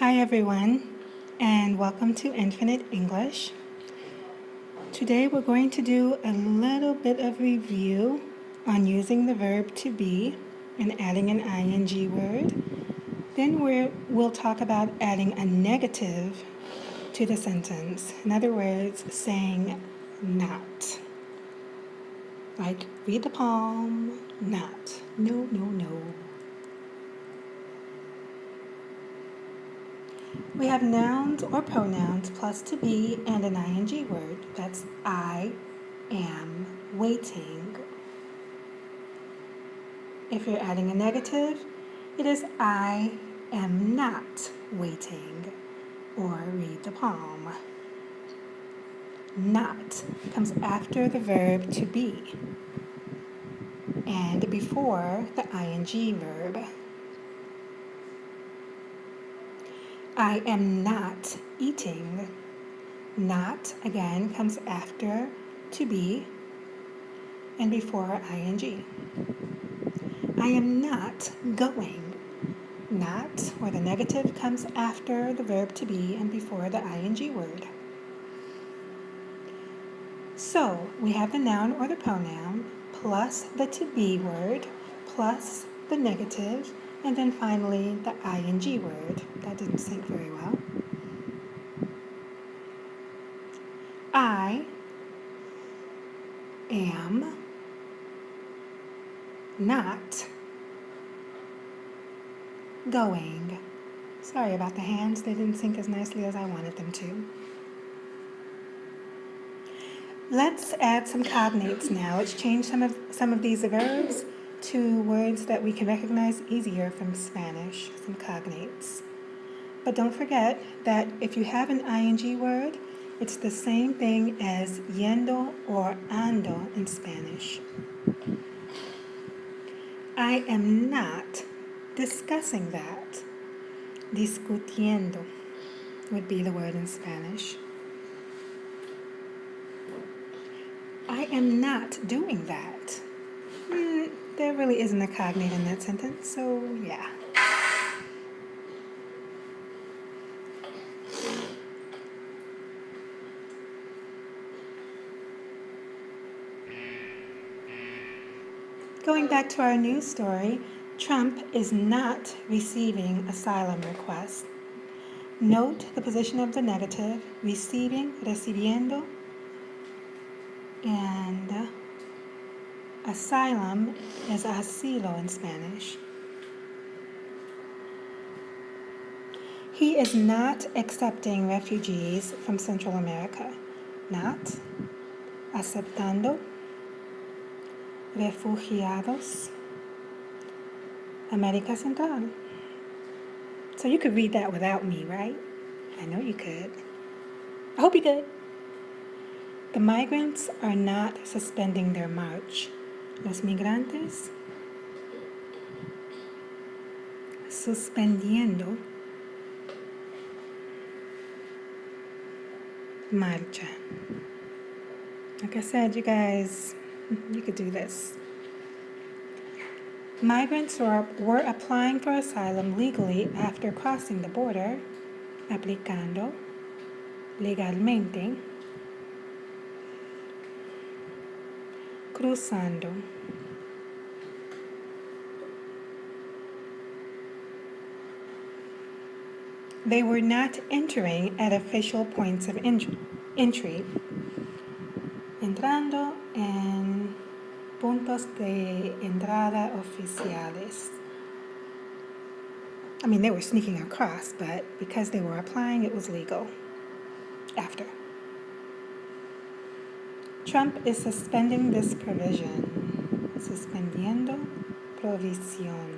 Hi everyone, and welcome to Infinite English. Today we're going to do a little bit of review on using the verb to be and adding an ing word. Then we'll talk about adding a negative to the sentence. In other words, saying not. Like read the poem, not. No, no, no. We have nouns or pronouns plus to be and an ing word. That's I am waiting. If you're adding a negative, it is I am not waiting. Or read the poem. Not comes after the verb to be and before the ing verb. I am not eating. Not, again, comes after to be and before ing. I am not going. Not, where the negative comes after the verb to be and before the ing word. So, we have the noun or the pronoun plus the to be word plus the negative and then finally the ing word. That didn't sync very well. I am not going. Sorry about the hands, they didn't sync as nicely as I wanted them to. Let's add some cognates now. Let's change some of these verbs to words that we can recognize easier from Spanish, some cognates. But don't forget that if you have an ing word, it's the same thing as yendo or ando in Spanish. I am not discussing that. Discutiendo would be the word in Spanish. I am not doing that. There really isn't a cognate in that sentence, so yeah. Going back to our news story, Trump is not receiving asylum requests. Note the position of the negative, receiving, recibiendo, and asylum is asilo in Spanish. He is not accepting refugees from Central America. Not aceptando refugiados América Central. So you could read that without me, right? I know you could. I hope you could. The migrants are not suspending their march. Los migrantes suspendiendo marcha. Like I said, you guys, you could do this. Migrants were applying for asylum legally after crossing the border, aplicando legalmente, cruzando. They were not entering at official points of entry, entrando en puntos de entrada oficiales. I mean, they were sneaking across, but because they were applying, it was legal after. Trump is suspending this provision. Suspendiendo provisión.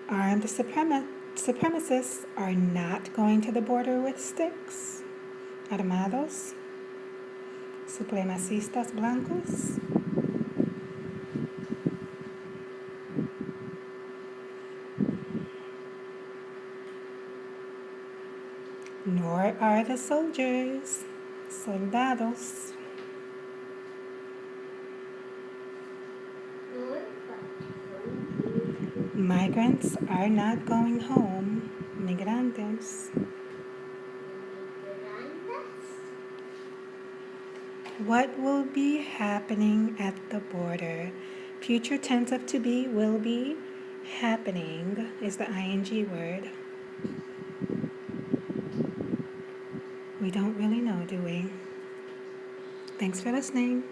Armed supremacists are not going to the border with sticks. Armados. Supremacistas blancos. Nor are the soldiers. Soldados. Migrants are not going home. Migrantes. What will be happening at the border? Future tense of to be will be. Happening is the ing word. We don't really know, do we? Thanks for listening.